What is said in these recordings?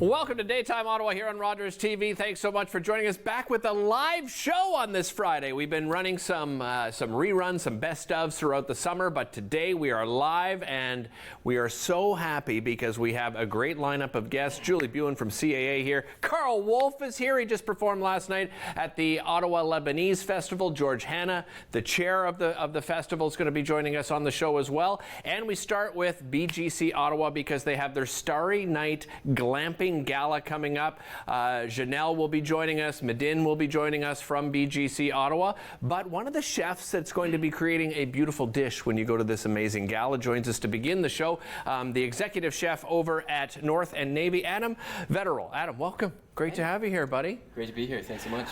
Welcome to Daytime Ottawa here on Rogers TV. Thanks so much for joining us back with a live show on this Friday. We've been running some reruns, some best ofs throughout the summer, but today we are live and we are so happy because we have a great lineup of guests. Julie Buin from CAA here. Carl Wolf is here. He just performed last night at the Ottawa Lebanese Festival. George Hanna, the chair of the festival, is going to be joining us on the show as well. And we start with BGC Ottawa because they have their Starry Night Glamping Gala coming up. Janelle will be joining us. Medin will be joining us from BGC Ottawa. But one of the chefs that's going to be creating a beautiful dish when you go to this amazing gala joins us to begin the show. The executive chef over at North and Navy, Adam Vetterl. Adam, welcome. Great to have you here, buddy. Great to be here. Thanks so much.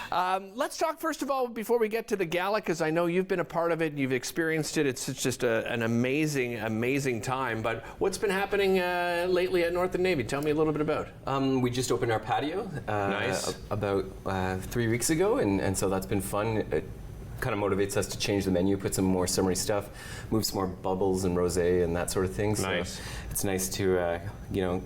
Let's talk first of all before we get to the gala, because I know you've been a part of it and you've experienced it. It's just an amazing, amazing time. But what's been happening lately at North and Navy? Tell me a little bit about. We just opened our patio about 3 weeks ago, and so that's been fun. It kind of motivates us to change the menu, put some more summery stuff, move some more bubbles and rosé and that sort of thing. Nice. So it's nice to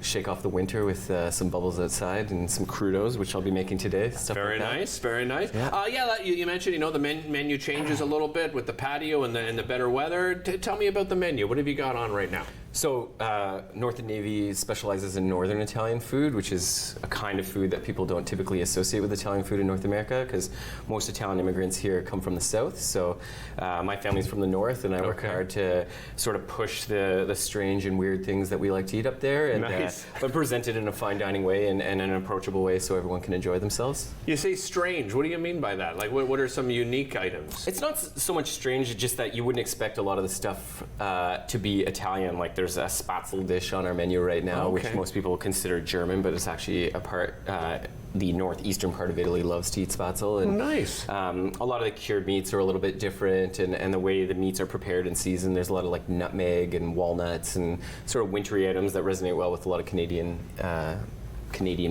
shake off the winter with some bubbles outside and some crudos, which I'll be making today. Stuff Very like nice, very nice. Yeah. You mentioned the menu changes a little bit with the patio and the better weather. Tell me about the menu. What have you got on right now? So North and Navy specializes in Northern Italian food, which is a kind of food that people don't typically associate with Italian food in North America, because most Italian immigrants here come from the South. So my family's from the North, and I work hard to sort of push the strange and weird things that we like to eat up there, and nice. But present it in a fine dining way and an approachable way so everyone can enjoy themselves. You say strange. What do you mean by that? Like, what are some unique items? It's not so much strange, it's just that you wouldn't expect a lot of the stuff to be Italian. Like, there's a spatzel dish on our menu right now, which most people consider German, but it's actually the northeastern part of Italy loves to eat spatzel. And nice. A lot of the cured meats are a little bit different, and the way the meats are prepared in season, there's a lot of like nutmeg and walnuts and sort of wintry items that resonate well with a lot of Canadian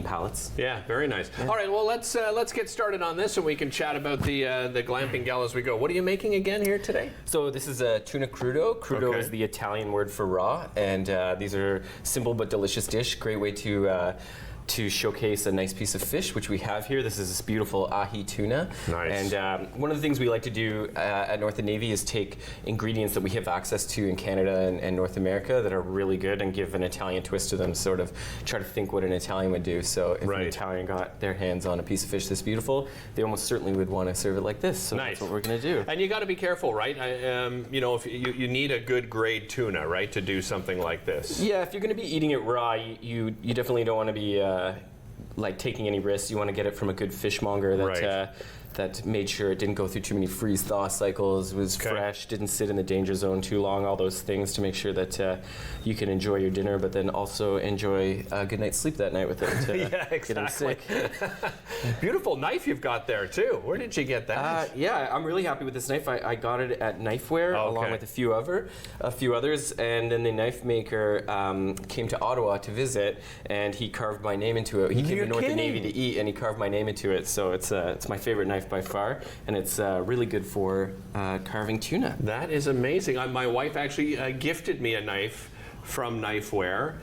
palates. Yeah, very nice. Yeah. All right, well, let's get started on this, and we can chat about the glamping gala as we go. What are you making again here today? So this is a tuna crudo. Crudo is the Italian word for raw, and these are simple but delicious dish. Great way to showcase a nice piece of fish, which we have here. This is this beautiful ahi tuna. Nice. And one of the things we like to do at North and Navy is take ingredients that we have access to in Canada and North America that are really good and give an Italian twist to them, sort of try to think what an Italian would do. So if an Italian got their hands on a piece of fish this beautiful, they almost certainly would want to serve it like this. So that's what we're going to do. And you got to be careful, right? If you need a good grade tuna, right, to do something like this. Yeah, if you're going to be eating it raw, you definitely don't want to be like taking any risks. You want to get it from a good fishmonger that made sure it didn't go through too many freeze-thaw cycles, was fresh, didn't sit in the danger zone too long, all those things to make sure that you can enjoy your dinner, but then also enjoy a good night's sleep that night with it. Yeah, exactly. Getting sick. Beautiful knife you've got there, too. Where did you get that? Yeah, I'm really happy with this knife. I got it at Knifeware along with a few others, and then the knife maker came to Ottawa to visit, and he carved my name into it. He came to North and Navy to eat, and he carved my name into it, so it's my favorite knife by far, and it's really good for carving tuna. That is amazing. My wife actually gifted me a knife from Knifeware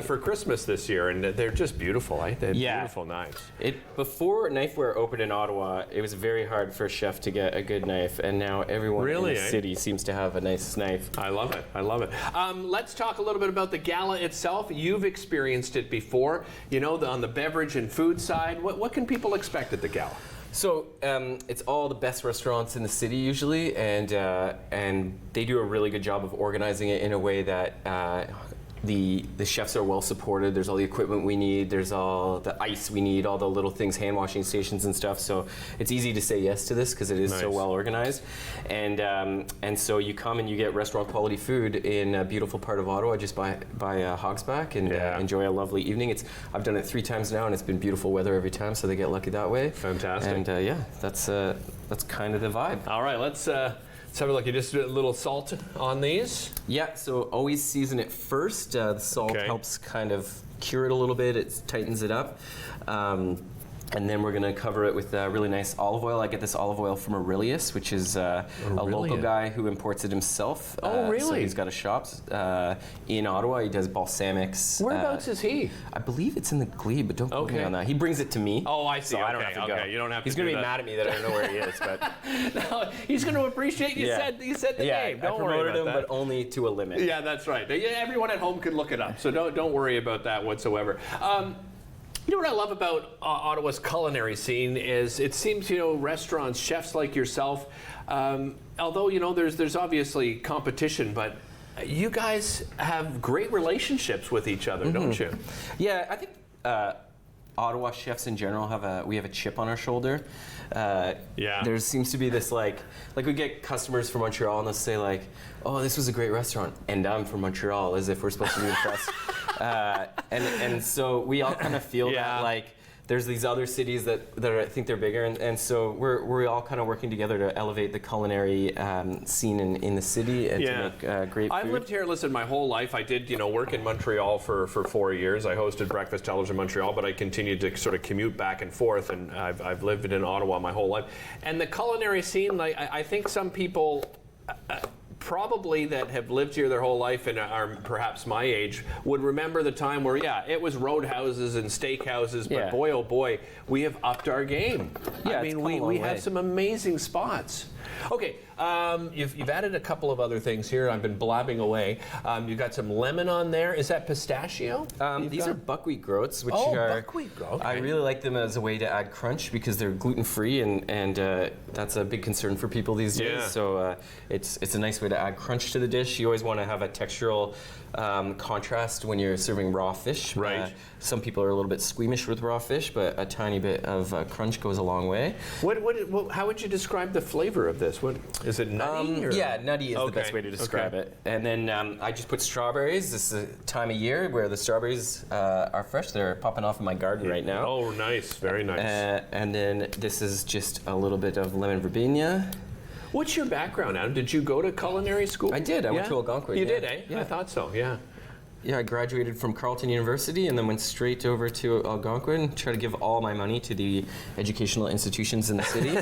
for Christmas this year, and they're just beautiful. They're beautiful knives. Before Knifeware opened in Ottawa, it was very hard for a chef to get a good knife, and now everyone in the city seems to have a nice knife. I love it. I love it. Let's talk a little bit about the gala itself. You've experienced it before, on the beverage and food side. What can people expect at the gala? So it's all the best restaurants in the city usually, and they do a really good job of organizing it in a way that the chefs are well supported. There's all the equipment we need. There's all the ice we need, all the little things, hand washing stations and stuff. So it's easy to say yes to this because it is so well organized. And so you come and you get restaurant quality food in a beautiful part of Ottawa just by Hogsback, and enjoy a lovely evening. I've done it 3 times now, and it's been beautiful weather every time, so they get lucky that way. Fantastic. And that's kind of the vibe. All right, let's have a look. You just do a little salt on these? Yeah, so always season it first. The salt helps kind of cure it a little bit. It tightens it up. And then we're going to cover it with really nice olive oil. I get this olive oil from Aurelius, which is a local guy who imports it himself. Oh, really? So he's got a shop in Ottawa. He does balsamics. Whereabouts is he? I believe it's in the Glebe, but don't quote me on that. He brings it to me. Oh, I see. So I don't have to go. You don't have He's to going do to be that. mad at me that I don't know where he is. But No, he's going to appreciate you said the name. Don't I worry promoted about him, that. but only to a limit. Yeah, that's right. Everyone at home can look it up, so don't worry about that whatsoever. You know what I love about Ottawa's culinary scene is it seems, restaurants, chefs like yourself, although, there's obviously competition, but you guys have great relationships with each other, don't you? Yeah, I think Ottawa chefs in general have a chip on our shoulder. There seems to be this like we get customers from Montreal and they'll say like, oh, this was a great restaurant, and I'm from Montreal, as if we're supposed to be impressed. And so we all kind of feel that like there's these other cities that I think they're bigger, and so we're all kind of working together to elevate the culinary scene in the city and to make great food. I've lived here, listen, my whole life. I did, work in Montreal for 4 years. I hosted breakfast television in Montreal, but I continued to sort of commute back and forth, and I've lived in Ottawa my whole life. And the culinary scene, like I think some people probably that have lived here their whole life and are perhaps my age would remember the time where it was roadhouses and steakhouses, but boy oh boy, we have upped our game. I mean, we have some amazing spots. Okay, you've added a couple of other things here. I've been blabbing away. You've got some lemon on there. Is that pistachio? These are buckwheat groats, which are buckwheat groats. Okay. I really like them as a way to add crunch because they're gluten-free, and that's a big concern for people these days. Yeah. So it's a nice way to add crunch to the dish. You always want to have a textural contrast when you're serving raw fish. Right. Some people are a little bit squeamish with raw fish, but a tiny bit of crunch goes a long way. How would you describe the flavor of this? What is it? Nutty? Yeah, nutty is the best way to describe it. And then I just put strawberries. This is a time of year where the strawberries are fresh. They're popping off in my garden right now. Oh, nice. Very nice. And then this is just a little bit of lemon verbena. What's your background, Adam? Did you go to culinary school? I did. I went to Algonquin. You did, eh? Yeah. I thought so, yeah. Yeah, I graduated from Carleton University and then went straight over to Algonquin, tried to give all my money to the educational institutions in the city.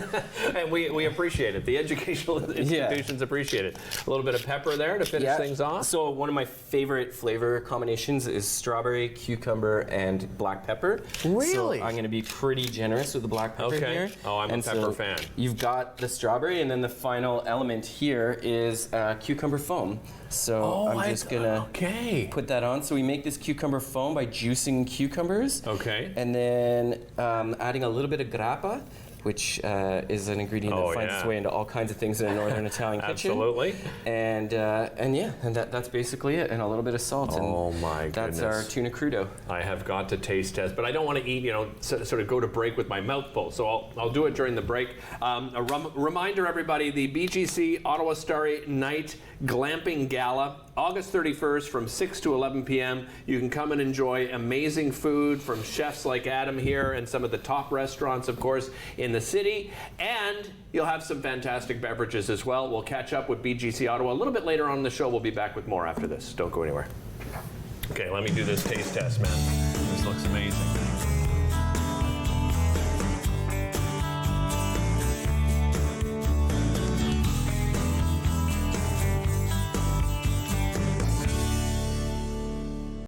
And we appreciate it. The educational institutions appreciate it. A little bit of pepper there to finish things off. So one of my favorite flavor combinations is strawberry, cucumber, and black pepper. Really? So I'm going to be pretty generous with the black pepper here. Oh, I'm a pepper fan. You've got the strawberry, and then the final element here is cucumber foam. So I'm just going to put that on. So we make this cucumber foam by juicing cucumbers. Okay. And then adding a little bit of grappa, which is an ingredient that finds its way into all kinds of things in a northern Italian kitchen. Absolutely. And that's basically it, and a little bit of salt. Oh my goodness. That's our tuna crudo. I have got to taste test, but I don't want to eat, sort of go to break with my mouth full. So I'll do it during the break. A reminder, everybody, the BGC Ottawa Starry Night Glamping Gala, August 31st from 6 to 11 p.m. You can come and enjoy amazing food from chefs like Adam here and some of the top restaurants, of course, in the city. And you'll have some fantastic beverages as well. We'll catch up with BGC Ottawa a little bit later on in the show. We'll be back with more after this. Don't go anywhere. Okay, let me do this taste test, man. This looks amazing.